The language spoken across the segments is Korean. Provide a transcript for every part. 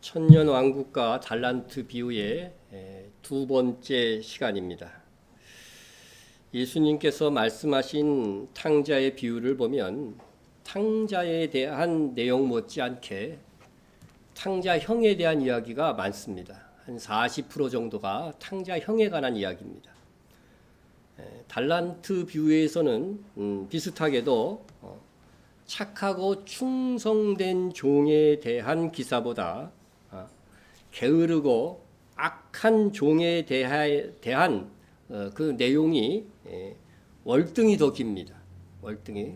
천년왕국과 달란트 비유의 두 번째 시간입니다. 예수님께서 말씀하신 탕자의 비유를 보면 탕자에 대한 내용 못지않게 탕자형에 대한 이야기가 많습니다. 한 40% 정도가 탕자형에 관한 이야기입니다. 달란트 비유에서는 비슷하게도 착하고 충성된 종에 대한 기사보다 게으르고 악한 종에 대한 그 내용이 월등히 더 깁니다. 월등히.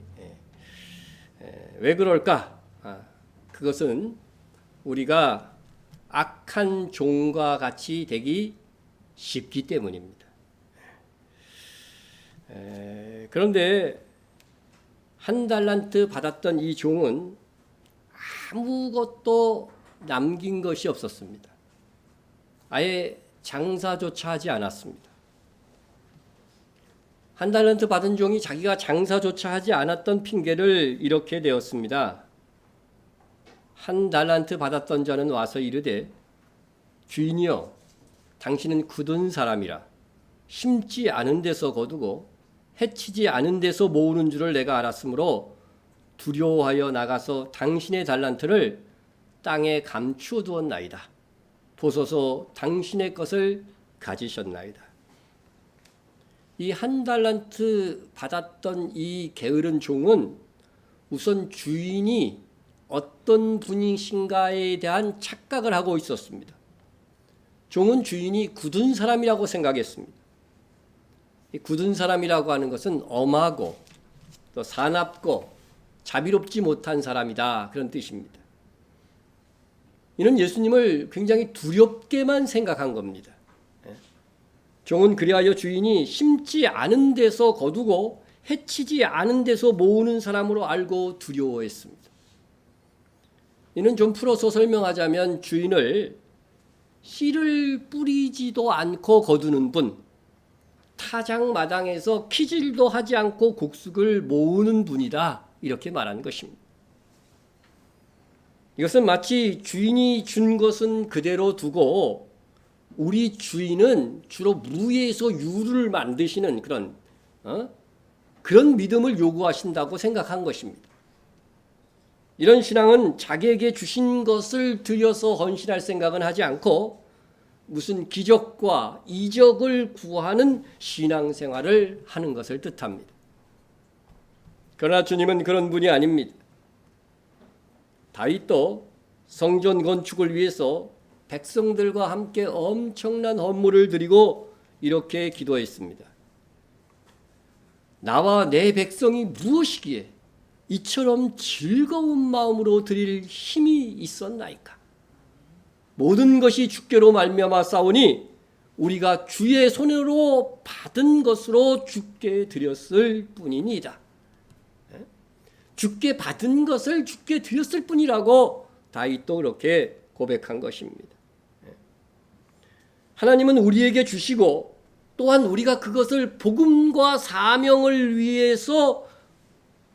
왜 그럴까? 그것은 우리가 악한 종과 같이 되기 쉽기 때문입니다. 그런데 한 달란트 받았던 이 종은 아무것도 남긴 것이 없었습니다. 아예 장사조차 하지 않았습니다. 한 달란트 받은 종이 자기가 장사조차 하지 않았던 핑계를 이렇게 대었습니다. 한 달란트 받았던 자는 와서 이르되 주인이여 당신은 굳은 사람이라 심지 않은 데서 거두고 해치지 않은 데서 모으는 줄을 내가 알았으므로 두려워하여 나가서 당신의 달란트를 땅에 감추어 두었나이다. 보소서 당신의 것을 가지셨나이다. 이 한 달란트 받았던 이 게으른 종은 우선 주인이 어떤 분이신가에 대한 착각을 하고 있었습니다. 종은 주인이 굳은 사람이라고 생각했습니다. 이 굳은 사람이라고 하는 것은 엄하고 또 사납고 자비롭지 못한 사람이다, 그런 뜻입니다. 이는 예수님을 굉장히 두렵게만 생각한 겁니다. 종은 그리하여 주인이 심지 않은 데서 거두고 해치지 않은 데서 모으는 사람으로 알고 두려워했습니다. 이는 좀 풀어서 설명하자면 주인을 씨를 뿌리지도 않고 거두는 분, 타작마당에서 키질도 하지 않고 곡식을 모으는 분이다, 이렇게 말하는 것입니다. 이것은 마치 주인이 준 것은 그대로 두고 우리 주인은 주로 무에서 유를 만드시는 그런 믿음을 요구하신다고 생각한 것입니다. 이런 신앙은 자기에게 주신 것을 들여서 헌신할 생각은 하지 않고 무슨 기적과 이적을 구하는 신앙생활을 하는 것을 뜻합니다. 그러나 주님은 그런 분이 아닙니다. 다윗도 성전 건축을 위해서 백성들과 함께 엄청난 헌물을 드리고 이렇게 기도했습니다. 나와 내 백성이 무엇이기에 이처럼 즐거운 마음으로 드릴 힘이 있었나이까? 모든 것이 주께로 말미암아 싸우니 우리가 주의 손으로 받은 것으로 주께 드렸을 뿐이니이다. 주께 받은 것을 주께 드렸을 뿐이라고 다윗도 그렇게 고백한 것입니다. 하나님은 우리에게 주시고 또한 우리가 그것을 복음과 사명을 위해서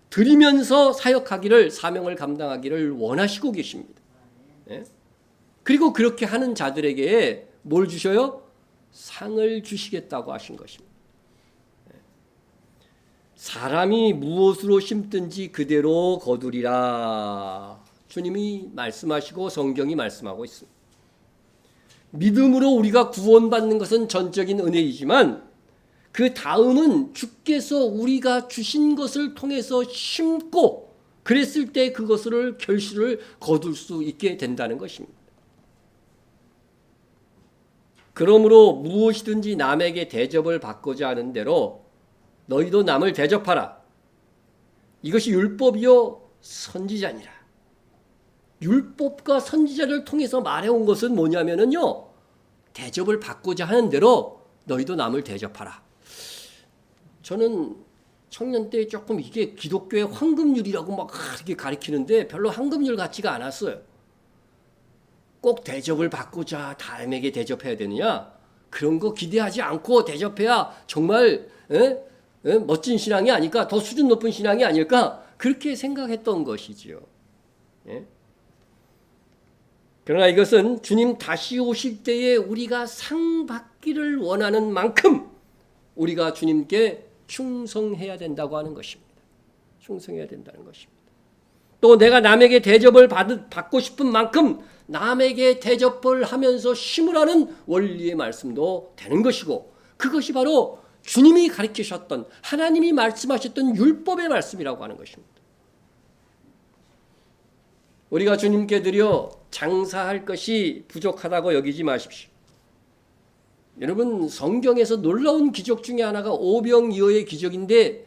드리면서 사역하기를, 사명을 감당하기를 원하시고 계십니다. 그리고 그렇게 하는 자들에게 뭘 주셔요? 상을 주시겠다고 하신 것입니다. 사람이 무엇으로 심든지 그대로 거두리라. 주님이 말씀하시고 성경이 말씀하고 있습니다. 믿음으로 우리가 구원받는 것은 전적인 은혜이지만 그 다음은 주께서 우리가 주신 것을 통해서 심고 그랬을 때 그것을 결실을 거둘 수 있게 된다는 것입니다. 그러므로 무엇이든지 남에게 대접을 받고자 하는 대로 너희도 남을 대접하라. 이것이 율법이요 선지자니라. 율법과 선지자를 통해서 말해온 것은 뭐냐면요, 대접을 받고자 하는 대로 너희도 남을 대접하라. 저는 청년 때 조금 이게 기독교의 황금률이라고 막 이렇게 가리키는데 별로 황금률 같지가 않았어요. 꼭 대접을 받고자 남에게 대접해야 되느냐? 그런 거 기대하지 않고 대접해야 정말 멋진 신앙이 아닐까, 더 수준 높은 신앙이 아닐까, 그렇게 생각했던 것이지요. 그러나 이것은 주님 다시 오실 때에 우리가 상 받기를 원하는 만큼 우리가 주님께 충성해야 된다고 하는 것입니다. 충성해야 된다는 것입니다. 또 내가 남에게 대접을 받고 싶은 만큼 남에게 대접을 하면서 심으라는 원리의 말씀도 되는 것이고, 그것이 바로 주님이 가르치셨던, 하나님이 말씀하셨던 율법의 말씀이라고 하는 것입니다. 우리가 주님께 드려 장사할 것이 부족하다고 여기지 마십시오. 여러분, 성경에서 놀라운 기적 중에 하나가 오병이어의 기적인데,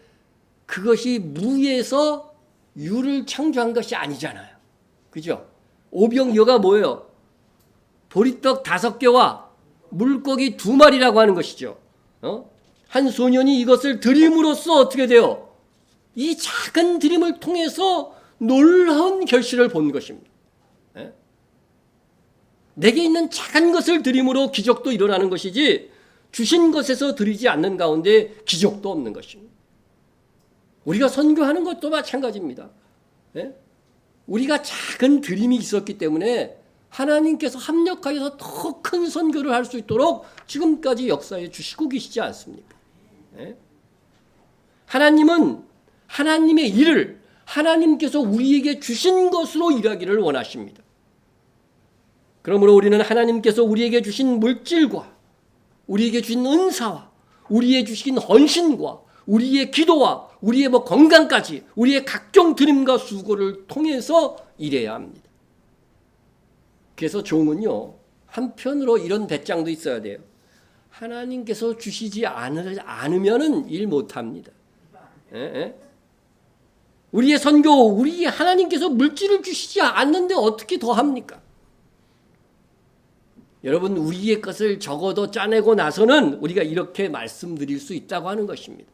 그것이 무에서 유를 창조한 것이 아니잖아요. 그죠? 오병이어가 뭐예요? 보리떡 5개와 물고기 2마리라고 하는 것이죠. 한 소년이 이것을 드림으로써 어떻게 돼요? 이 작은 드림을 통해서 놀라운 결실을 본 것입니다. 내게 있는 작은 것을 드림으로 기적도 일어나는 것이지, 주신 것에서 드리지 않는 가운데 기적도 없는 것입니다. 우리가 선교하는 것도 마찬가지입니다. 우리가 작은 드림이 있었기 때문에 하나님께서 합력하여서 더 큰 선교를 할 수 있도록 지금까지 역사에 주시고 계시지 않습니까? 하나님은 하나님의 일을 하나님께서 우리에게 주신 것으로 일하기를 원하십니다. 그러므로 우리는 하나님께서 우리에게 주신 물질과 우리에게 주신 은사와 우리에게 주신 헌신과 우리의 기도와 우리의 건강까지 우리의 각종 드림과 수고를 통해서 일해야 합니다. 그래서 종은요, 한편으로 이런 배짱도 있어야 돼요. 하나님께서 주시지 않으면 일 못합니다. 우리의 선교, 우리 하나님께서 물질을 주시지 않는데 어떻게 더 합니까? 여러분, 우리의 것을 적어도 짜내고 나서는 우리가 이렇게 말씀드릴 수 있다고 하는 것입니다.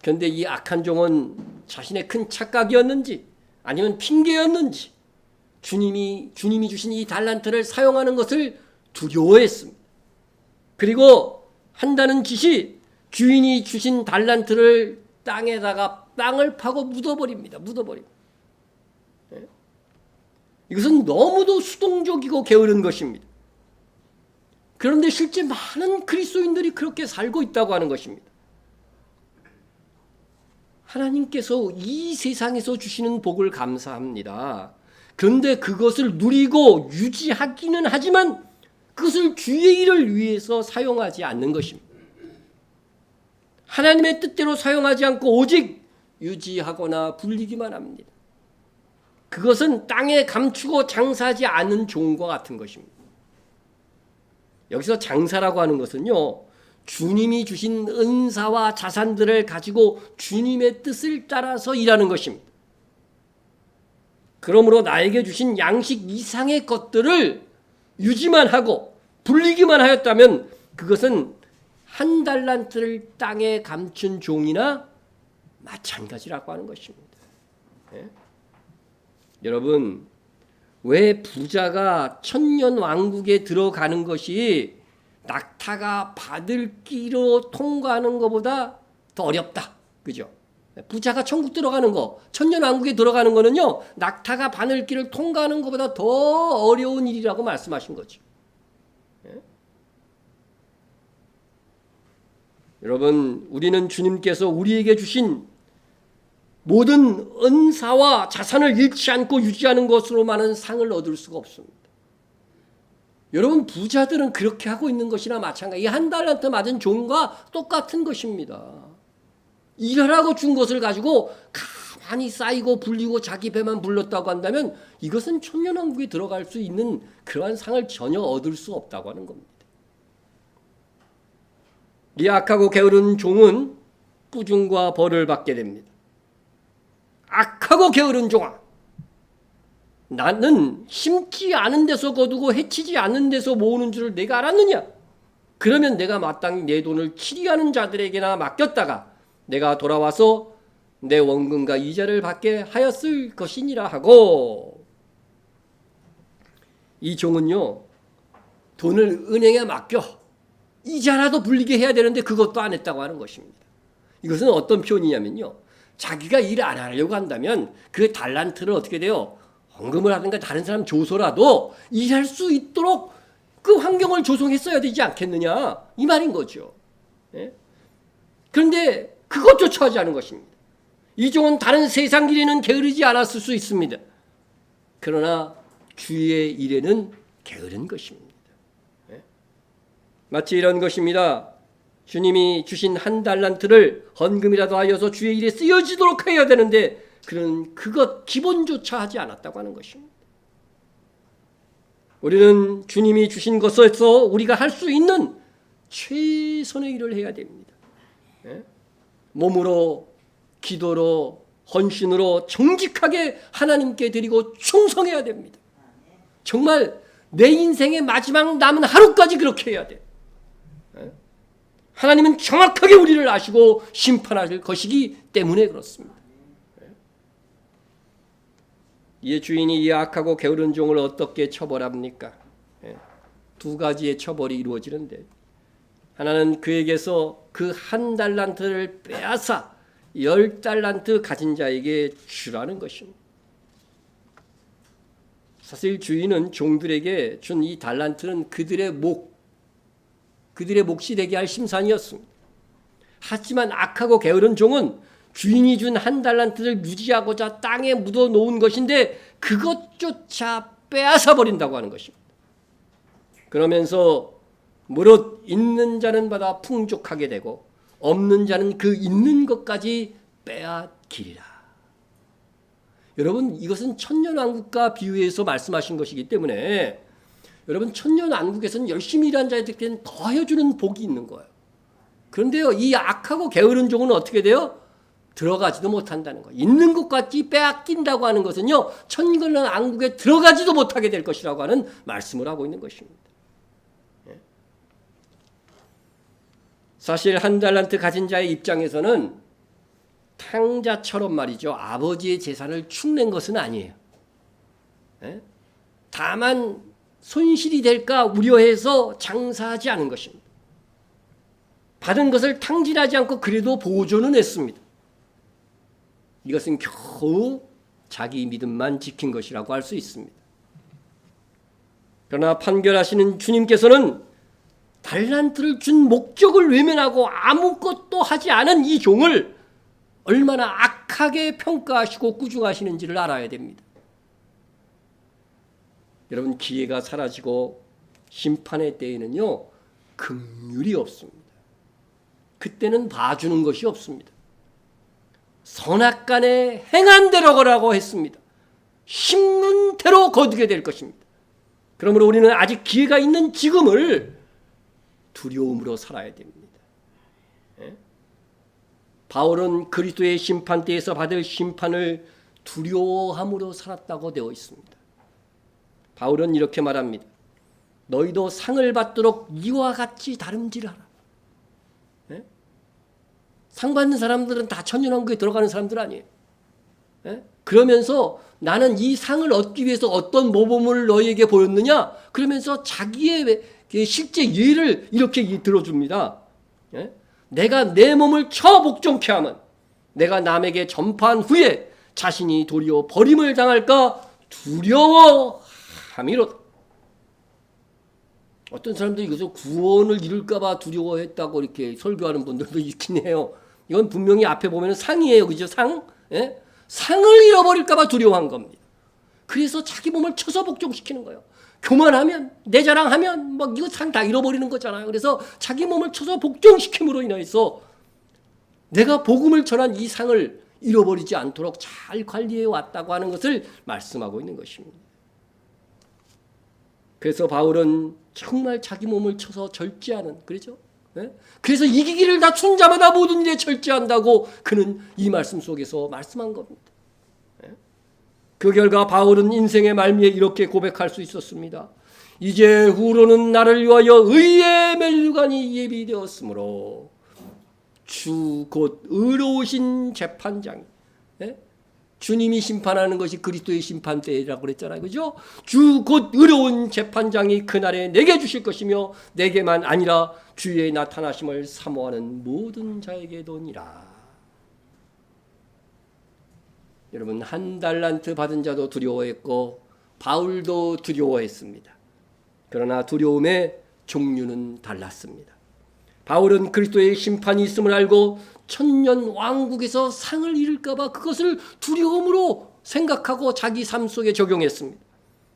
그런데 이 악한 종은 자신의 큰 착각이었는지 아니면 핑계였는지 주님이 주신 이 달란트를 사용하는 것을 두려워했습니다. 그리고 한다는 짓이 주인이 주신 달란트를 땅에다가 땅을 파고 묻어버립니다. 이것은 너무도 수동적이고 게으른 것입니다. 그런데 실제 많은 그리스도인들이 그렇게 살고 있다고 하는 것입니다. 하나님께서 이 세상에서 주시는 복을 감사합니다. 그런데 그것을 누리고 유지하기는 하지만 그것을 주의 일을 위해서 사용하지 않는 것입니다. 하나님의 뜻대로 사용하지 않고 오직 유지하거나 불리기만 합니다. 그것은 땅에 감추고 장사하지 않은 종과 같은 것입니다. 여기서 장사라고 하는 것은요, 주님이 주신 은사와 자산들을 가지고 주님의 뜻을 따라서 일하는 것입니다. 그러므로 나에게 주신 양식 이상의 것들을 유지만 하고 불리기만 하였다면 그것은 한 달란트를 땅에 감춘 종이나 마찬가지라고 하는 것입니다. 여러분, 왜 부자가 천년왕국에 들어가는 것이 낙타가 바늘길로 통과하는 것보다 더 어렵다. 그죠? 부자가 천국 들어가는 거, 천년왕국에 들어가는 거는요, 낙타가 바늘길을 통과하는 것보다 더 어려운 일이라고 말씀하신 거죠. 여러분, 우리는 주님께서 우리에게 주신 모든 은사와 자산을 잃지 않고 유지하는 것으로만은 상을 얻을 수가 없습니다. 여러분, 부자들은 그렇게 하고 있는 것이나 마찬가지. 이 한 달란트 맞은 종과 똑같은 것입니다. 일하라고 준 것을 가지고 가만히 쌓이고 불리고 자기 배만 불렀다고 한다면 이것은 천년왕국에 들어갈 수 있는 그러한 상을 전혀 얻을 수 없다고 하는 겁니다. 이 악하고 게으른 종은 꾸중과 벌을 받게 됩니다. 악하고 게으른 종아, 나는 심지 않은 데서 거두고 해치지 않는 데서 모으는 줄을 내가 알았느냐? 그러면 내가 마땅히 내 돈을 치리하는 자들에게나 맡겼다가 내가 돌아와서 내 원금과 이자를 받게 하였을 것이니라 하고, 이 종은요, 돈을 은행에 맡겨 이자라도 불리게 해야 되는데 그것도 안 했다고 하는 것입니다. 이것은 어떤 표현이냐면요, 자기가 일 안 하려고 한다면 그 달란트를 어떻게 돼요? 헌금을 하든가 다른 사람 줘서라도 일할 수 있도록 그 환경을 조성했어야 되지 않겠느냐 이 말인 거죠. 예? 그런데 그것조차 하지 않은 것입니다. 이 종은 다른 세상 일에는 게으르지 않았을 수 있습니다. 그러나 주의 일에는 게으른 것입니다. 예? 마치 이런 것입니다. 주님이 주신 한 달란트를 헌금이라도 하여서 주의 일에 쓰여지도록 해야 되는데 그는 그것 기본조차 하지 않았다고 하는 것입니다. 우리는 주님이 주신 것에서 우리가 할 수 있는 최선의 일을 해야 됩니다. 예? 몸으로, 기도로, 헌신으로 정직하게 하나님께 드리고 충성해야 됩니다. 정말 내 인생의 마지막 남은 하루까지 그렇게 해야 돼. 예? 하나님은 정확하게 우리를 아시고 심판하실 것이기 때문에 그렇습니다. 이에 주인이 이 악하고 게으른 종을 어떻게 처벌합니까? 두 가지의 처벌이 이루어지는데 하나는 그에게서 그 한 달란트를 빼앗아 10달란트 가진 자에게 주라는 것입니다. 사실 주인은 종들에게 준 이 달란트는 그들의 몫이 되게 할 심산이었습니다. 하지만 악하고 게으른 종은 주인이 준 한 달란트를 유지하고자 땅에 묻어 놓은 것인데 그것조차 빼앗아 버린다고 하는 것입니다. 그러면서 무릇 있는 자는 받아 풍족하게 되고 없는 자는 그 있는 것까지 빼앗기리라. 여러분 이것은 천년왕국과 비유해서 말씀하신 것이기 때문에 여러분 천년왕국에서는 열심히 일한 자들에게는 더해주는 복이 있는 거예요. 그런데요 이 악하고 게으른 종은 어떻게 돼요? 들어가지도 못한다는 거예요. 있는 것까지 빼앗긴다고 하는 것은요 천년왕국에 들어가지도 못하게 될 것이라고 하는 말씀을 하고 있는 것입니다. 사실 한 달란트 가진 자의 입장에서는 탕자처럼 말이죠. 아버지의 재산을 축낸 것은 아니에요. 다만 손실이 될까 우려해서 장사하지 않은 것입니다. 받은 것을 탕진하지 않고 그래도 보존은 했습니다. 이것은 겨우 자기 믿음만 지킨 것이라고 할 수 있습니다. 그러나 판결하시는 주님께서는 달란트를 준 목적을 외면하고 아무것도 하지 않은 이 종을 얼마나 악하게 평가하시고 꾸중하시는지를 알아야 됩니다. 여러분 기회가 사라지고 심판의 때에는요 긍휼이 없습니다. 그때는 봐주는 것이 없습니다. 선악간에 행한 대로 거라고 했습니다. 심는 대로 거두게 될 것입니다. 그러므로 우리는 아직 기회가 있는 지금을 두려움으로 살아야 됩니다. 바울은 그리스도의 심판대에서 받을 심판을 두려워함으로 살았다고 되어 있습니다. 바울은 이렇게 말합니다. 너희도 상을 받도록 이와 같이 다름질하라. 상 받는 사람들은 다 천년왕국에 들어가는 사람들 아니에요. 그러면서 나는 이 상을 얻기 위해서 어떤 모범을 너희에게 보였느냐? 그러면서 자기의 실제 예를 이렇게 들어줍니다. 내가 내 몸을 쳐 복종케 하면 내가 남에게 전파한 후에 자신이 도리어 버림을 당할까 두려워함이로다. 어떤 사람들이 이것을 구원을 잃을까 봐 두려워했다고 이렇게 설교하는 분들도 있긴 해요. 이건 분명히 앞에 보면 상이에요. 그죠? 상? 상을 잃어버릴까 봐 두려워한 겁니다. 그래서 자기 몸을 쳐서 복종시키는 거예요. 교만하면, 내 자랑하면 막 이거 상 다 잃어버리는 거잖아요. 그래서 자기 몸을 쳐서 복종시킴으로 인해서 내가 복음을 전한 이 상을 잃어버리지 않도록 잘 관리해 왔다고 하는 것을 말씀하고 있는 것입니다. 그래서 바울은 정말 자기 몸을 쳐서 절제하는, 그렇죠? 그래서 이기기를 다툰 자마다 모든 일에 절제한다고 그는 이 말씀 속에서 말씀한 겁니다. 그 결과 바울은 인생의 말미에 이렇게 고백할 수 있었습니다. 이제 후로는 나를 위하여 의의 면류관이 예비되었으므로 주 곧 의로우신 재판장이, 주님이 심판하는 것이 그리스도의 심판대라고 그랬잖아요. 그죠? 주 곧 의로운 재판장이 그날에 내게 주실 것이며 내게만 아니라 주의 나타나심을 사모하는 모든 자에게도니라. 여러분, 한 달란트 받은 자도 두려워했고 바울도 두려워했습니다. 그러나 두려움의 종류는 달랐습니다. 바울은 그리스도의 심판이 있음을 알고 천년 왕국에서 상을 잃을까 봐 그것을 두려움으로 생각하고 자기 삶 속에 적용했습니다.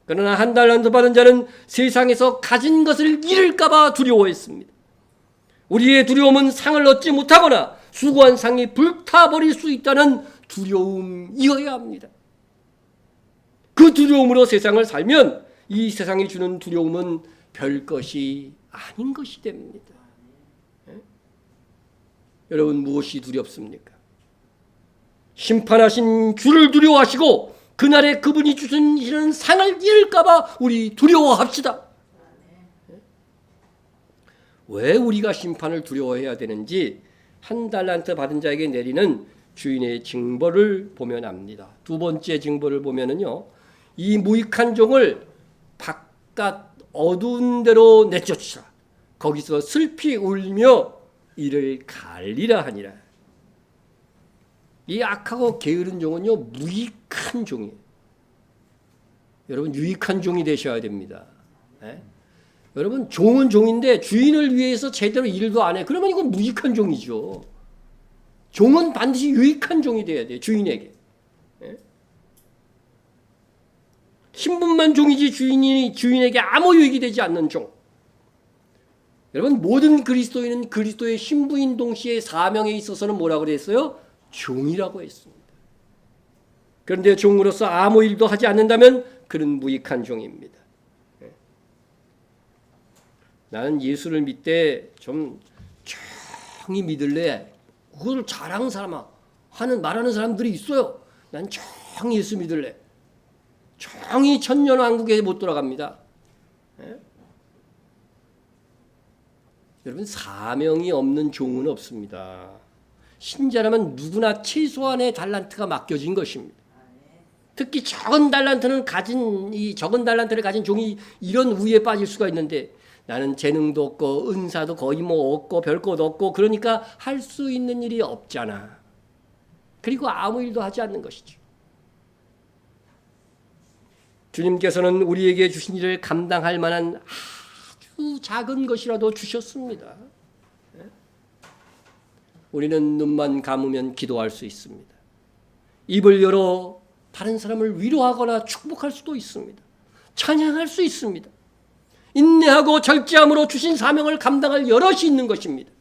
그러나 한 달란트 받은 자는 세상에서 가진 것을 잃을까 봐 두려워했습니다. 우리의 두려움은 상을 얻지 못하거나 수고한 상이 불타버릴 수 있다는 두려움이어야 합니다. 그 두려움으로 세상을 살면 이 세상이 주는 두려움은 별것이 아닌 것이 됩니다. 여러분, 무엇이 두렵습니까? 심판하신 주를 두려워하시고 그날에 그분이 주시는 상을 잃을까 봐 우리 두려워합시다. 왜 우리가 심판을 두려워해야 되는지 한 달란트 받은 자에게 내리는 주인의 징벌을 보면 압니다. 두 번째 징벌을 보면은요, 이 무익한 종을 바깥 어두운 데로 내쫓으라. 거기서 슬피 울며 이를 갈리라 하니라. 이 악하고 게으른 종은요, 무익한 종이에요. 여러분, 유익한 종이 되셔야 됩니다. 네? 여러분, 종은 종인데 주인을 위해서 제대로 일도 안 해. 그러면 이건 무익한 종이죠. 종은 반드시 유익한 종이 돼야 돼요, 주인에게. 네? 신분만 종이지 주인에게 아무 유익이 되지 않는 종. 여러분, 모든 그리스도인은 그리스도의 신부인 동시에 사명에 있어서는 뭐라고 그랬어요? 종이라고 했습니다. 그런데 종으로서 아무 일도 하지 않는다면 그는 무익한 종입니다. 나는 예수를 믿되 좀 정이 믿을래. 그걸 잘하는 사람 말하는 사람들이 있어요. 난 정이 예수 믿을래. 정이 천년왕국에 못 돌아갑니다. 여러분, 사명이 없는 종은 없습니다. 신자라면 누구나 최소한의 달란트가 맡겨진 것입니다. 특히 적은 달란트를 가진 종이 이런 우위에 빠질 수가 있는데, 나는 재능도 없고 은사도 거의 뭐 없고 별 것 없고 그러니까 할 수 있는 일이 없잖아. 그리고 아무 일도 하지 않는 것이죠. 주님께서는 우리에게 주신 일을 감당할 만한 아주 작은 것이라도 주셨습니다. 우리는 눈만 감으면 기도할 수 있습니다. 입을 열어 다른 사람을 위로하거나 축복할 수도 있습니다. 찬양할 수 있습니다. 인내하고 절제함으로 주신 사명을 감당할 여럿이 있는 것입니다.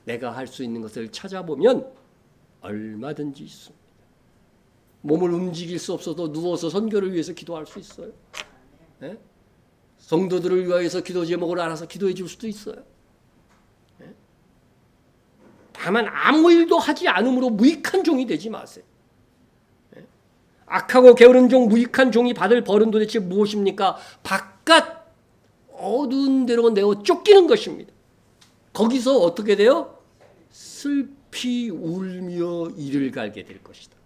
내가 할 수 있는 것을 찾아보면 얼마든지 있습니다. 몸을 움직일 수 없어도 누워서 선교를 위해서 기도할 수 있어요. 네? 성도들을 위하여서 기도 제목을 알아서 기도해 줄 수도 있어요. 네? 다만 아무 일도 하지 않음으로 무익한 종이 되지 마세요. 악하고 게으른 종, 무익한 종이 받을 벌은 도대체 무엇입니까? 바깥 어두운 데로 내어 쫓기는 것입니다. 거기서 어떻게 돼요? 슬피 울며 이를 갈게 될 것이다.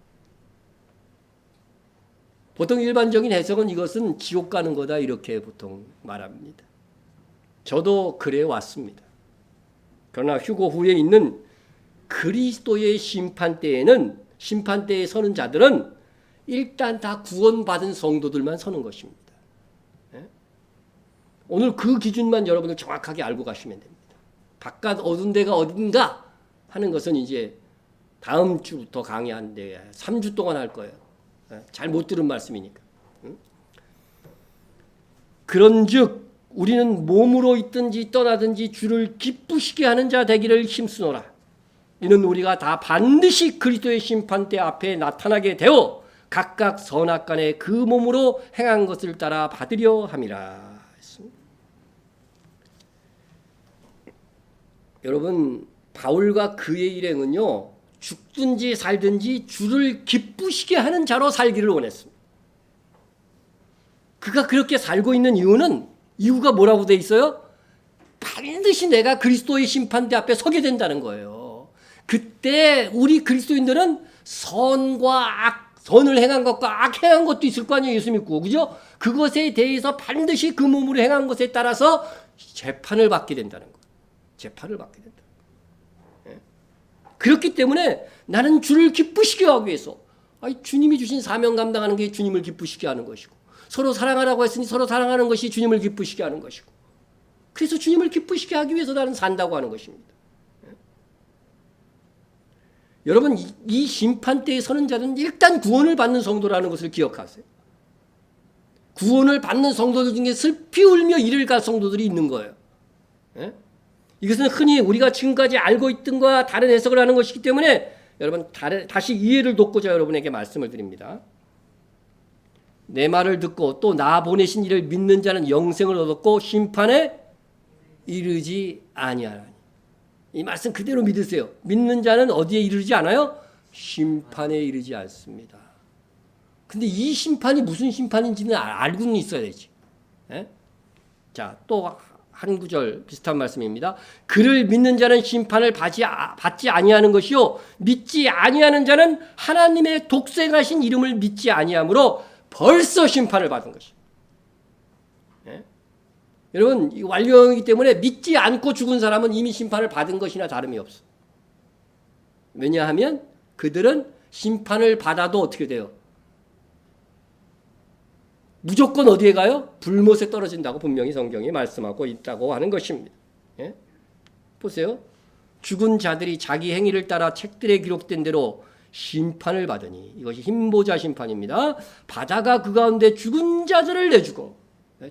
보통 일반적인 해석은 이것은 지옥 가는 거다 이렇게 보통 말합니다. 저도 그래 왔습니다. 그러나 휴거 후에 있는 그리스도의 심판대에 서는 자들은 일단 다 구원받은 성도들만 서는 것입니다. 오늘 그 기준만 여러분들 정확하게 알고 가시면 됩니다. 바깥 어두운 데가 어딘가 하는 것은 이제 다음 주부터 강의하는데 3주 동안 할 거예요. 잘 못 들은 말씀이니까. 그런즉 우리는 몸으로 있든지 떠나든지 주를 기쁘시게 하는 자 되기를 힘쓰노라. 이는 우리가 다 반드시 그리스도의 심판대 앞에 나타나게 되어 각각 선악간에 그 몸으로 행한 것을 따라 받으려 함이라. 여러분, 바울과 그의 일행은요, 죽든지 살든지 주를 기쁘시게 하는 자로 살기를 원했습니다. 그가 그렇게 살고 있는 이유가 뭐라고 돼 있어요? 반드시 내가 그리스도의 심판대 앞에 서게 된다는 거예요. 그때 우리 그리스도인들은 선을 행한 것과 악 행한 것도 있을 거 아니에요. 예수 믿고. 그죠? 그것에 대해서 반드시 그 몸으로 행한 것에 따라서 재판을 받게 된다는 거예요. 재판을 받게 된다. 그렇기 때문에 나는 주를 기쁘시게 하기 위해서 주님이 주신 사명 감당하는 게 주님을 기쁘시게 하는 것이고 서로 사랑하라고 했으니 서로 사랑하는 것이 주님을 기쁘시게 하는 것이고 그래서 주님을 기쁘시게 하기 위해서 나는 산다고 하는 것입니다. 여러분 이 심판대에 서는 자는 일단 구원을 받는 성도라는 것을 기억하세요. 구원을 받는 성도들 중에 슬피 울며 이를 갈 성도들이 있는 거예요. 이것은 흔히 우리가 지금까지 알고 있던 것과 다른 해석을 하는 것이기 때문에 여러분 다시 이해를 돕고자 여러분에게 말씀을 드립니다. 내 말을 듣고 또 나 보내신 이를 믿는 자는 영생을 얻었고 심판에 이르지 아니하나니. 이 말씀 그대로 믿으세요. 믿는 자는 어디에 이르지 않아요? 심판에 이르지 않습니다. 근데 이 심판이 무슨 심판인지는 알고는 있어야 되지. 자, 또 한 구절 비슷한 말씀입니다. 그를 믿는 자는 심판을 받지 아니하는 것이요 믿지 아니하는 자는 하나님의 독생하신 이름을 믿지 아니하므로 벌써 심판을 받은 것이에요. 여러분 이 완료이기 때문에 믿지 않고 죽은 사람은 이미 심판을 받은 것이나 다름이 없어. 왜냐하면 그들은 심판을 받아도 어떻게 돼요? 무조건 어디에 가요? 불못에 떨어진다고 분명히 성경이 말씀하고 있다고 하는 것입니다. 보세요. 죽은 자들이 자기 행위를 따라 책들에 기록된 대로 심판을 받으니 이것이 흰보자 심판입니다. 바다가 그 가운데 죽은 자들을 내주고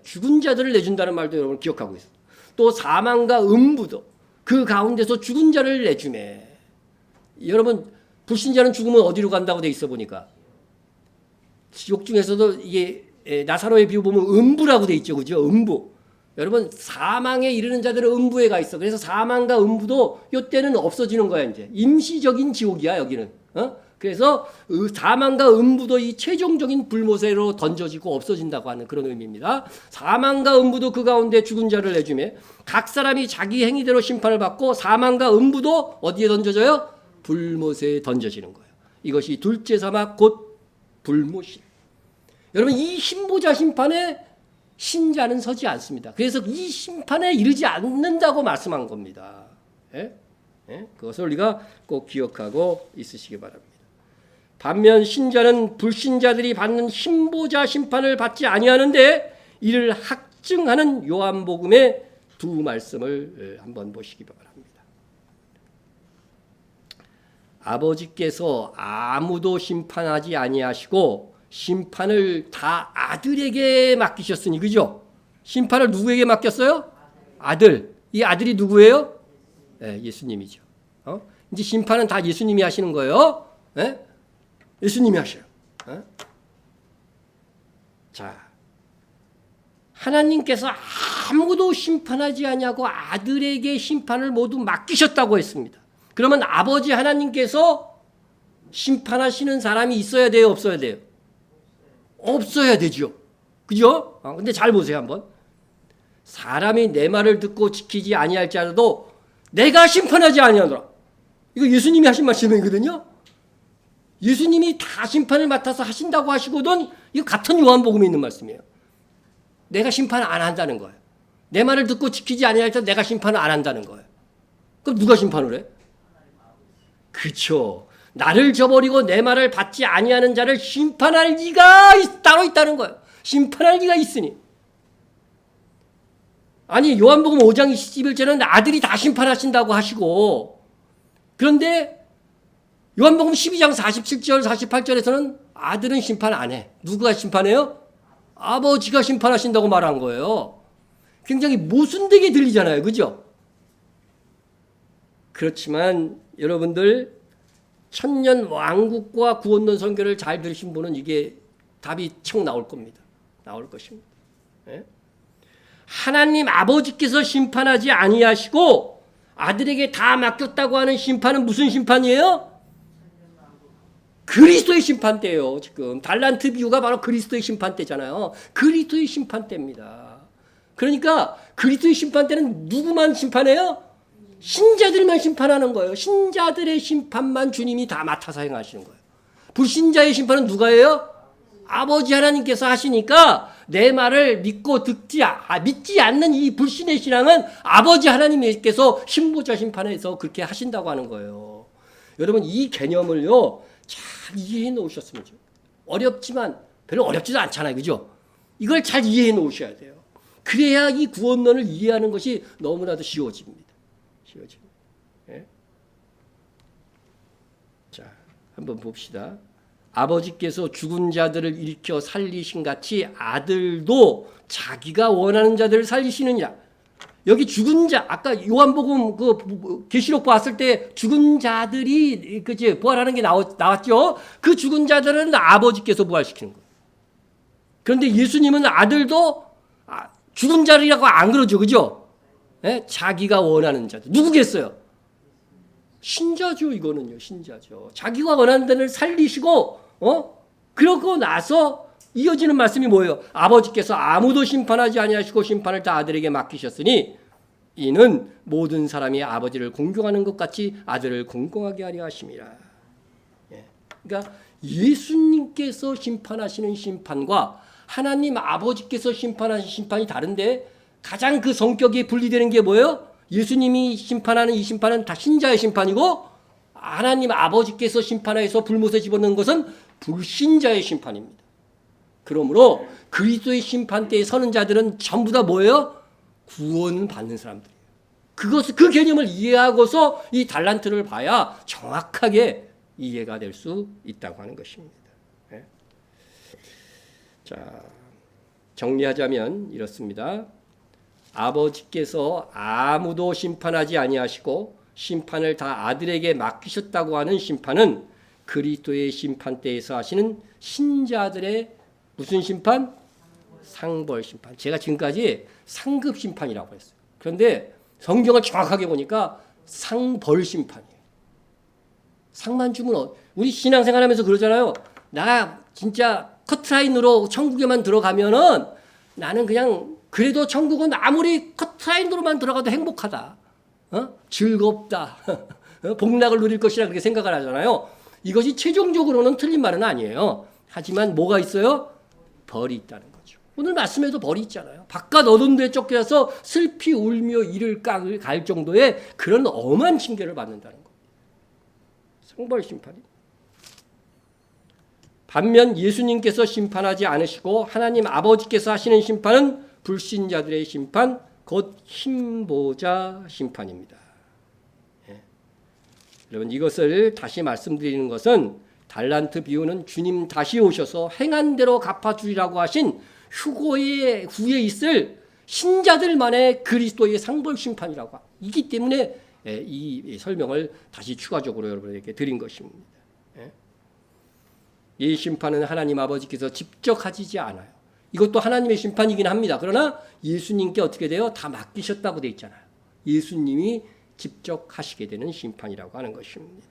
죽은 자들을 내준다는 말도 여러분 기억하고 있어요. 또 사망과 음부도 그 가운데서 죽은 자를 내주매. 여러분 불신자는 죽으면 어디로 간다고 돼 있어 보니까 지옥 중에서도 이게 나사로의 비유 보면 음부라고 돼 있죠. 그죠? 음부. 여러분 사망에 이르는 자들은 음부에 가 있어. 그래서 사망과 음부도 이때는 없어지는 거야. 이제 임시적인 지옥이야 여기는. 그래서 사망과 음부도 이 최종적인 불못으로 던져지고 없어진다고 하는 그런 의미입니다. 사망과 음부도 그 가운데 죽은 자를 내주매 각 사람이 자기 행위대로 심판을 받고 사망과 음부도 어디에 던져져요? 불못에 던져지는 거예요. 이것이 둘째 사막 곧 불못이. 여러분 이 흰보자 심판에 신자는 서지 않습니다. 그래서 이 심판에 이르지 않는다고 말씀한 겁니다. 그것을 우리가 꼭 기억하고 있으시기 바랍니다. 반면 신자는 불신자들이 받는 흰보자 심판을 받지 아니하는데 이를 확증하는 요한복음의 두 말씀을 한번 보시기 바랍니다. 아버지께서 아무도 심판하지 아니하시고 심판을 다 아들에게 맡기셨으니 그죠? 심판을 누구에게 맡겼어요? 아들. 이 아들이 누구예요? 예수님이죠. 이제 심판은 다 예수님이 하시는 거예요. 예수님이 하셔요. 자, 하나님께서 아무도 심판하지 아니하고 아들에게 심판을 모두 맡기셨다고 했습니다. 그러면 아버지 하나님께서 심판하시는 사람이 있어야 돼요, 없어야 돼요? 없어야 되죠. 그죠? 근데 잘 보세요, 한번. 사람이 내 말을 듣고 지키지 아니할지라도 내가 심판하지 아니하노라. 이거 예수님이 하신 말씀이거든요. 예수님이 다 심판을 맡아서 하신다고 하시거든 이거 같은 요한복음에 있는 말씀이에요. 내가 심판을 안 한다는 거예요. 내 말을 듣고 지키지 아니할지라도 내가 심판을 안 한다는 거예요. 그럼 누가 심판을 해? 그렇죠. 나를 저버리고 내 말을 받지 아니하는 자를 심판할 이가 따로 있다는 거예요. 심판할 이가 있으니. 아니 요한복음 5장 21절은 아들이 다 심판하신다고 하시고 그런데 요한복음 12장 47절 48절에서는 아들은 심판 안 해. 누가 심판해요? 아버지가 심판하신다고 말한 거예요. 굉장히 모순되게 들리잖아요. 그죠? 그렇지만 여러분들 천년 왕국과 구원론 선교를 잘 들으신 분은 이게 답이 척 나올 겁니다. 나올 것입니다. 하나님 아버지께서 심판하지 아니하시고 아들에게 다 맡겼다고 하는 심판은 무슨 심판이에요? 그리스도의 심판대예요. 지금 달란트 비유가 바로 그리스도의 심판대잖아요. 그리스도의 심판대입니다. 그러니까 그리스도의 심판대는 누구만 심판해요? 신자들만 심판하는 거예요. 신자들의 심판만 주님이 다 맡아서 행하시는 거예요. 불신자의 심판은 누가 해요? 아버지 하나님께서 하시니까 내 말을 믿고 믿지 않는 이 불신의 신앙은 아버지 하나님께서 신보자 심판에서 그렇게 하신다고 하는 거예요. 여러분 이 개념을요 잘 이해해 놓으셨으면 좋겠어요. 어렵지만 별로 어렵지도 않잖아요. 그죠? 이걸 잘 이해해 놓으셔야 돼요. 그래야 이 구원론을 이해하는 것이 너무나도 쉬워집니다. 쉬워집니다. 예? 자, 한번 봅시다. 아버지께서 죽은 자들을 일으켜 살리신 같이 아들도 자기가 원하는 자들을 살리시느니라. 여기 죽은 자, 아까 요한복음 그 계시록 봤을 때 죽은 자들이 그지 부활하는 게 나왔죠. 그 죽은 자들은 아버지께서 부활시키는 거예요. 그런데 예수님은 아들도 죽은 자들이라고 안 그러죠, 그죠? 예? 자기가 원하는 자들 누구겠어요? 신자죠, 이거는요, 신자죠. 자기가 원하는 데를 살리시고, 그러고 나서 이어지는 말씀이 뭐예요? 아버지께서 아무도 심판하지 아니하시고 심판을 다 아들에게 맡기셨으니 이는 모든 사람이 아버지를 공경하는 것 같이 아들을 공경하게 하려 하심이라. 예. 그러니까 예수님께서 심판하시는 심판과 하나님 아버지께서 심판하시는 심판이 다른데 가장 그 성격이 분리되는 게 뭐예요? 예수님이 심판하는 이 심판은 다 신자의 심판이고 하나님 아버지께서 심판하여서 불못에 집어넣는 것은 불신자의 심판입니다. 그러므로 그리스도의 심판대에 서는 자들은 전부 다 뭐예요? 구원 받는 사람들이에요. 그 개념을 이해하고서 이 달란트를 봐야 정확하게 이해가 될 수 있다고 하는 것입니다. 네. 자, 정리하자면 이렇습니다. 아버지께서 아무도 심판하지 아니하시고 심판을 다 아들에게 맡기셨다고 하는 심판은 그리스도의 심판대에서 하시는 신자들의 무슨 심판? 상벌 심판. 제가 지금까지 상급 심판이라고 했어요. 그런데 성경을 정확하게 보니까 상벌 심판이에요. 상만 주면 우리 신앙생활하면서 그러잖아요. 나 진짜 커트라인으로 천국에만 들어가면은 나는 그냥 그래도 천국은 아무리 커트라인으로만 들어가도 행복하다. 즐겁다. 복락을 누릴 것이라 그렇게 생각을 하잖아요. 이것이 최종적으로는 틀린 말은 아니에요. 하지만 뭐가 있어요? 벌이 있다는 거죠. 오늘 말씀에도 벌이 있잖아요. 바깥 어두운 데에 쫓겨서 슬피 울며 이를 갈 정도의 그런 엄한 징계를 받는다는 겁니다. 상벌 심판이. 반면 예수님께서 심판하지 않으시고 하나님 아버지께서 하시는 심판은 불신자들의 심판, 곧 힘보자 심판입니다. 예. 여러분 이것을 다시 말씀드리는 것은 달란트 비유는 주님 다시 오셔서 행한 대로 갚아주리라고 하신 후에 있을 신자들만의 그리스도의 상벌 심판이라고 이기 때문에 이 설명을 다시 추가적으로 여러분에게 드린 것입니다. 이 심판은 하나님 아버지께서 직접 하시지 않아요. 이것도 하나님의 심판이긴 합니다. 그러나 예수님께 어떻게 돼요? 다 맡기셨다고 돼 있잖아요. 예수님이 직접 하시게 되는 심판이라고 하는 것입니다.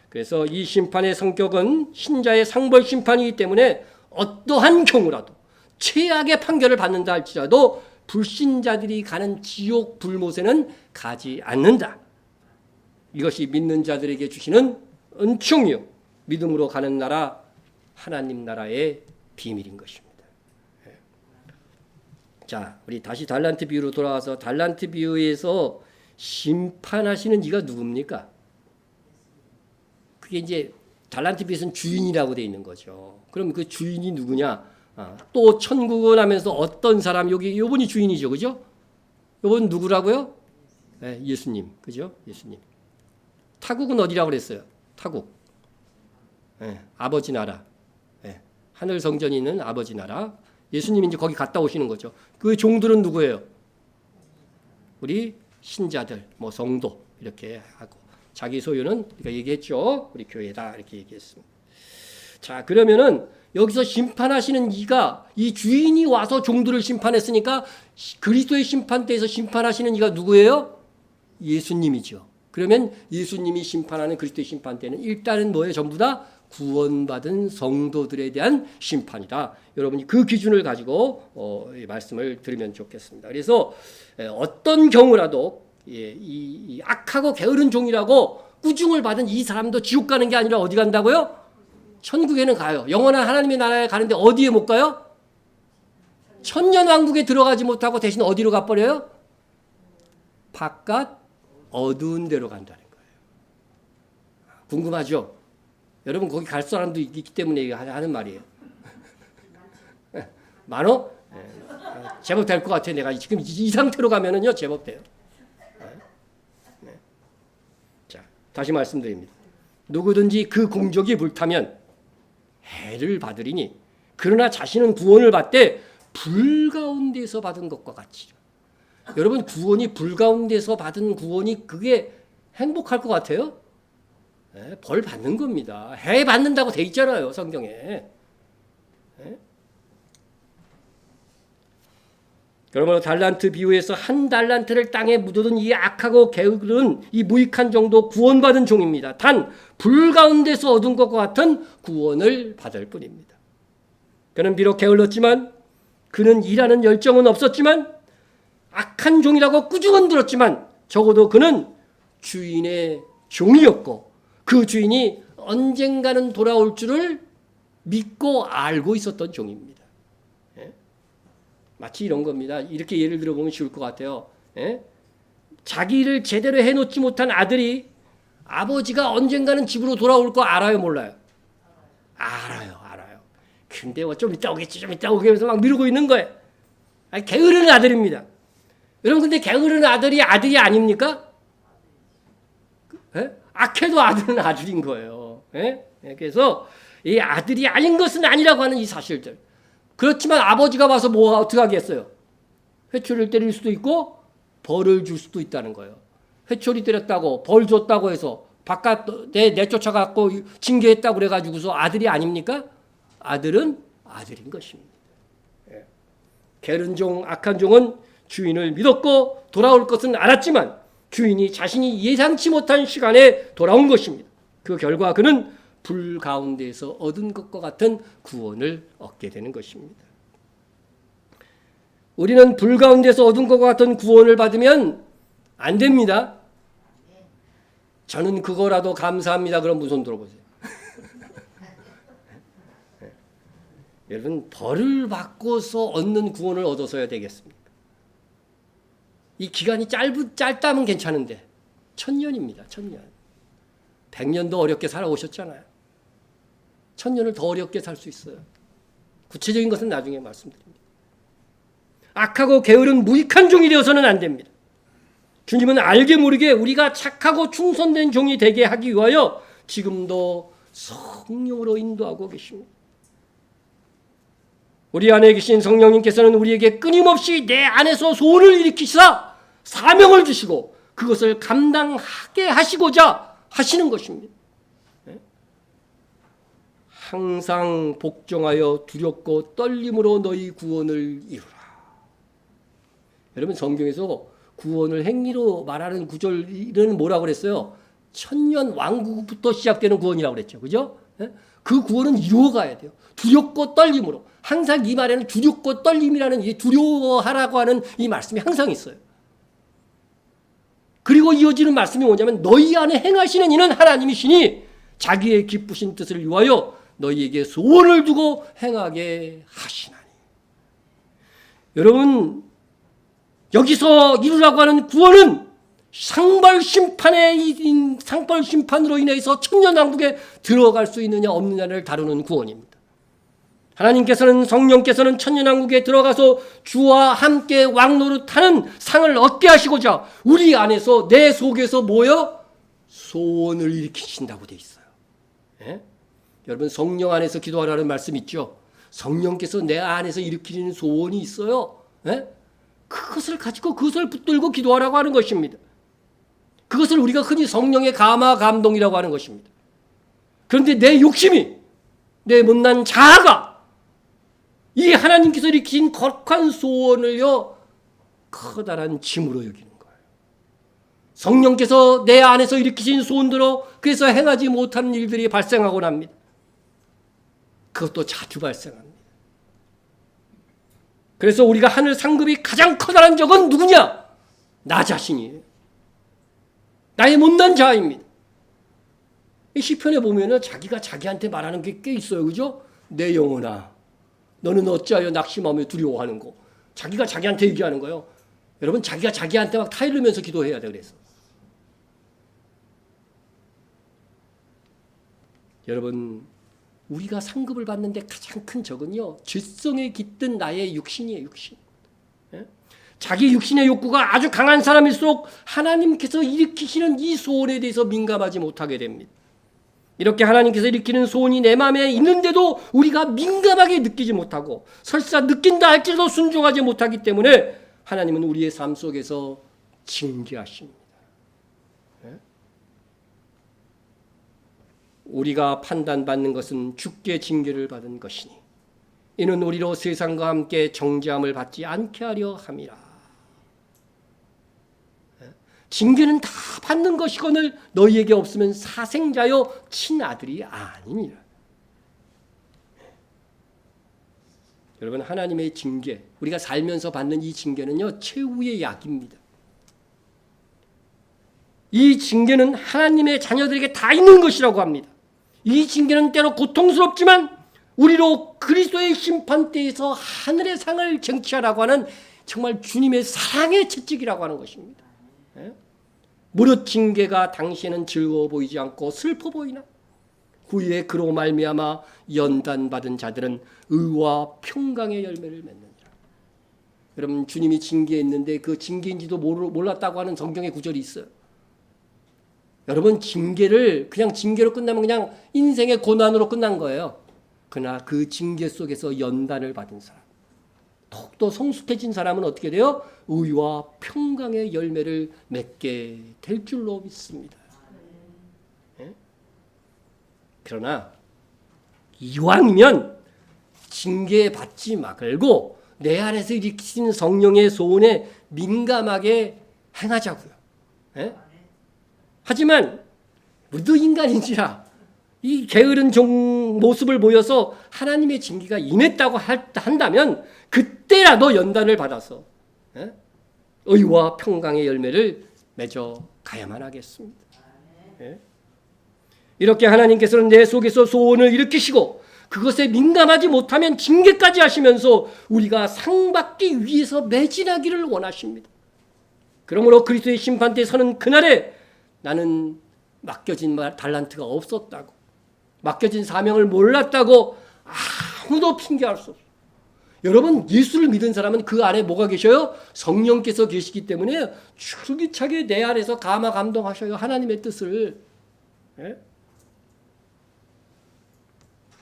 그래서 이 심판의 성격은 신자의 상벌 심판이기 때문에 어떠한 경우라도 최악의 판결을 받는다 할지라도 불신자들이 가는 지옥 불못에는 가지 않는다. 이것이 믿는 자들에게 주시는 은총이요 믿음으로 가는 나라 하나님 나라의 비밀인 것입니다. 자, 우리 다시 달란트 비유로 돌아와서 달란트 비유에서 심판하시는 이가 누굽니까? 그게 이제 달란트 비유에서는 주인이라고 되어 있는 거죠. 그럼 그 주인이 누구냐? 또 천국은 하면서 어떤 사람 여기 요분이 주인이죠, 그죠? 요분 누구라고요? 네, 예수님, 그죠? 예수님. 타국은 어디라고 그랬어요? 타국. 네, 아버지 나라. 네, 하늘 성전이 있는 아버지 나라. 예수님이 이제 거기 갔다 오시는 거죠. 그 종들은 누구예요? 우리 신자들, 뭐 성도 이렇게 하고 자기 소유는 우리가 얘기했죠. 우리 교회다 이렇게 얘기했습니다. 자, 그러면은 여기서 심판하시는 이가 이 주인이 와서 종들을 심판했으니까 그리스도의 심판대에서 심판하시는 이가 누구예요? 예수님이죠. 그러면 예수님이 심판하는 그리스도의 심판대는 일단은 뭐예요? 전부 다 구원받은 성도들에 대한 심판이다. 여러분이 그 기준을 가지고 말씀을 들으면 좋겠습니다. 그래서 어떤 경우라도 이 악하고 게으른 종이라고 꾸중을 받은 이 사람도 지옥 가는 게 아니라 어디 간다고요? 천국에는 가요. 영원한 하나님의 나라에 가는데 어디에 못 가요? 천년왕국에 들어가지 못하고 대신 어디로 가버려요? 바깥 어두운 데로 간다는 거예요. 궁금하죠? 여러분 거기 갈 사람도 있기 때문에 하는 말이에요. 많어? 제법 될 것 같아. 내가 지금 이 상태로 가면은요 제법 돼요. 자, 다시 말씀드립니다. 누구든지 그 공적이 불타면 해를 받으리니 그러나 자신은 구원을 받되 불 가운데서 받은 것과 같이라. 여러분 구원이 불 가운데서 받은 구원이 그게 행복할 것 같아요? 벌 받는 겁니다. 해 받는다고 돼 있잖아요 성경에. 그러므로 달란트 비유에서 한 달란트를 땅에 묻어둔 이 악하고 게으른 이 무익한 정도 구원받은 종입니다. 단 불 가운데서 얻은 것과 같은 구원을 받을 뿐입니다. 그는 비록 게을렀지만 그는 일하는 열정은 없었지만 악한 종이라고 꾸중은 들었지만 적어도 그는 주인의 종이었고 그 주인이 언젠가는 돌아올 줄을 믿고 알고 있었던 종입니다. 마치 이런 겁니다. 이렇게 예를 들어보면 쉬울 것 같아요. 자기 일을 제대로 해놓지 못한 아들이 아버지가 언젠가는 집으로 돌아올 거 알아요, 몰라요? 알아요. 근데 좀 이따 오겠지, 좀 이따 오겠지 하면서 막 미루고 있는 거예요. 게으른 아들입니다. 여러분 근데 게으른 아들이 아닙니까? 악해도 아들은 아들인 거예요. 그래서 이 아들이 아닌 것은 아니라고 하는 이 사실들. 그렇지만 아버지가 와서 어떻게 하겠어요? 회초리를 때릴 수도 있고 벌을 줄 수도 있다는 거예요. 회초리 때렸다고 벌 줬다고 해서 바깥 내쫓아갖고 징계했다고 그래가지고서 아들이 아닙니까? 아들은 아들인 것입니다. 게으른 종, 악한 종은 주인을 믿었고 돌아올 것은 알았지만 주인이 자신이 예상치 못한 시간에 돌아온 것입니다. 그 결과 그는 불 가운데에서 얻은 것과 같은 구원을 얻게 되는 것입니다. 우리는 불 가운데서 얻은 것과 같은 구원을 받으면 안 됩니다. 저는 그거라도 감사합니다. 그럼 무슨 들어보세요. 여러분 벌을 받고서 얻는 구원을 얻어서야 되겠습니까? 이 기간이 짧다면 괜찮은데 1000년입니다. 1000년. 100년도 어렵게 살아오셨잖아요. 1000년을 더 어렵게 살 수 있어요. 구체적인 것은 나중에 말씀드립니다. 악하고 게으른 무익한 종이 되어서는 안 됩니다. 주님은 알게 모르게 우리가 착하고 충성된 종이 되게 하기 위하여 지금도 성령으로 인도하고 계십니다. 우리 안에 계신 성령님께서는 우리에게 끊임없이 내 안에서 소원을 일으키시사 사명을 주시고 그것을 감당하게 하시고자 하시는 것입니다. 항상 복종하여 두렵고 떨림으로 너희 구원을 이루라. 여러분 성경에서 구원을 행위로 말하는 구절은 뭐라고 그랬어요? 천년 왕국부터 시작되는 구원이라고 그랬죠. 그죠? 그 구원은 이루어가야 돼요. 두렵고 떨림으로. 항상 이 말에는 두렵고 떨림이라는 이 두려워하라고 하는 이 말씀이 항상 있어요. 그리고 이어지는 말씀이 뭐냐면 너희 안에 행하시는 이는 하나님이시니 자기의 기쁘신 뜻을 위하여 너희에게 소원을 두고 행하게 하시나니. 여러분 여기서 이루라고 하는 구원은 상벌 심판으로 인해서 천년왕국에 들어갈 수 있느냐 없느냐를 다루는 구원입니다. 하나님께서는 성령께서는 천년왕국에 들어가서 주와 함께 왕노릇하는 상을 얻게 하시고자 우리 안에서 내 속에서 모여 소원을 일으키신다고 돼 있어요. 여러분 성령 안에서 기도하라는 말씀 있죠. 성령께서 내 안에서 일으키는 소원이 있어요. 그것을 가지고 그것을 붙들고 기도하라고 하는 것입니다. 그것을 우리가 흔히 성령의 감화 감동이라고 하는 것입니다. 그런데 내 욕심이 내 못난 자아가 이 하나님께서 일으킨 거룩한 소원을요 커다란 짐으로 여기는 거예요. 성령께서 내 안에서 일으키신 소원대로 그래서 행하지 못하는 일들이 발생하곤 합니다. 그것도 자주 발생합니다. 그래서 우리가 하늘 상급이 가장 커다란 적은 누구냐? 나 자신이에요. 나의 못난 자아입니다. 이 시편에 보면은 자기가 자기한테 말하는 게 꽤 있어요. 그죠? 내 영혼아, 너는 어찌하여 낙심하며 두려워하는 거. 자기가 자기한테 얘기하는 거예요. 여러분 자기가 자기한테 막 타이르면서 기도해야 돼. 그래서 여러분, 우리가 상급을 받는데 가장 큰 적은요, 죄성에 깃든 나의 육신이에요. 육신. 예? 자기 육신의 욕구가 아주 강한 사람일수록 하나님께서 일으키시는 이 소원에 대해서 민감하지 못하게 됩니다. 이렇게 하나님께서 일으키는 소원이 내 마음에 있는데도 우리가 민감하게 느끼지 못하고 설사 느낀다 할지라도 순종하지 못하기 때문에 하나님은 우리의 삶 속에서 징계하십니다. 네? 우리가 판단받는 것은 주께 징계를 받은 것이니 이는 우리로 세상과 함께 정죄함을 받지 않게 하려 함이라. 징계는 다 받는 것이거늘 너희에게 없으면 사생자여 친아들이 아니니라. 여러분, 하나님의 징계, 우리가 살면서 받는 이 징계는요, 최후의 약입니다. 이 징계는 하나님의 자녀들에게 다 있는 것이라고 합니다. 이 징계는 때로 고통스럽지만 우리로 그리스도의 심판대에서 하늘의 상을 쟁취하라고 하는 정말 주님의 사랑의 채찍이라고 하는 것입니다. 무릇 징계가 당시에는 즐거워 보이지 않고 슬퍼 보이나 후에 그로 말미암아 연단받은 자들은 의와 평강의 열매를 맺느니라. 여러분, 주님이 징계했는데 그 징계인지도 몰랐다고 하는 성경의 구절이 있어요. 여러분, 징계를 그냥 징계로 끝나면 그냥 인생의 고난으로 끝난 거예요. 그러나 그 징계 속에서 연단을 받은 사람, 더욱더 성숙해진 사람은 어떻게 돼요? 의와 평강의 열매를 맺게 될 줄로 믿습니다. 예? 그러나 이왕이면 징계받지 말고 내 안에서 일으키는 성령의 소원에 민감하게 행하자고요. 예? 하지만 우리도 인간인지라 이 게으른 모습을 보여서 하나님의 징계가 임했다고 한다면 그때라도 연단을 받아서 의와 평강의 열매를 맺어 가야만 하겠습니다. 이렇게 하나님께서는 내 속에서 소원을 일으키시고 그것에 민감하지 못하면 징계까지 하시면서 우리가 상받기 위해서 매진하기를 원하십니다. 그러므로 그리스도의 심판대에 서는 그날에 나는 맡겨진 달란트가 없었다고, 맡겨진 사명을 몰랐다고 아무도 핑계할 수 없어요. 여러분, 예수를 믿은 사람은 그 안에 뭐가 계셔요? 성령께서 계시기 때문에 줄기차게 내 안에서 감화 감동하셔요. 하나님의 뜻을. 예?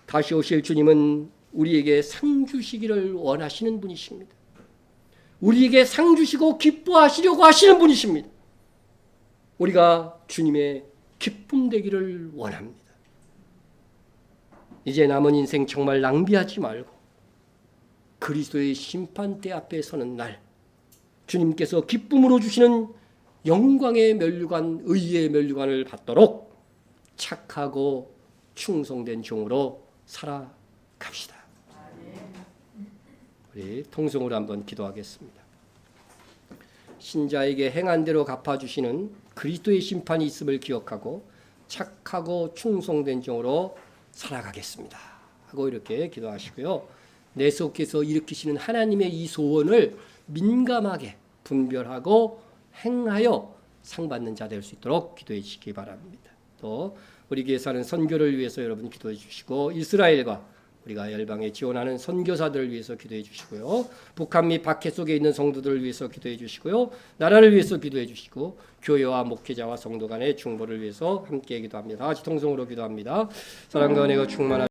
다시 오실 주님은 우리에게 상 주시기를 원하시는 분이십니다. 우리에게 상 주시고 기뻐하시려고 하시는 분이십니다. 우리가 주님의 기쁨 되기를 원합니다. 이제 남은 인생 정말 낭비하지 말고 그리스도의 심판대 앞에 서는 날 주님께서 기쁨으로 주시는 영광의 면류관, 의의 면류관을 받도록 착하고 충성된 종으로 살아갑시다. 우리 통성으로 한번 기도하겠습니다. 신자에게 행한 대로 갚아주시는 그리스도의 심판이 있음을 기억하고 착하고 충성된 종으로 살아가겠습니다 하고 이렇게 기도하시고요. 내 속에서 일으키시는 하나님의 이 소원을 민감하게 분별하고 행하여 상 받는 자 될 수 있도록 기도해 주시기 바랍니다. 또 우리 교회에서 하는 선교를 위해서 여러분 기도해 주시고 이스라엘과 우리가 열방에 지원하는 선교사들을 위해서 기도해 주시고요. 북한 및 박해 속에 있는 성도들을 위해서 기도해 주시고요. 나라를 위해서 기도해 주시고 교회와 목회자와 성도 간의 중보를 위해서 함께 기도합니다. 같이 통성으로 기도합니다. 사랑과 은혜가 충만한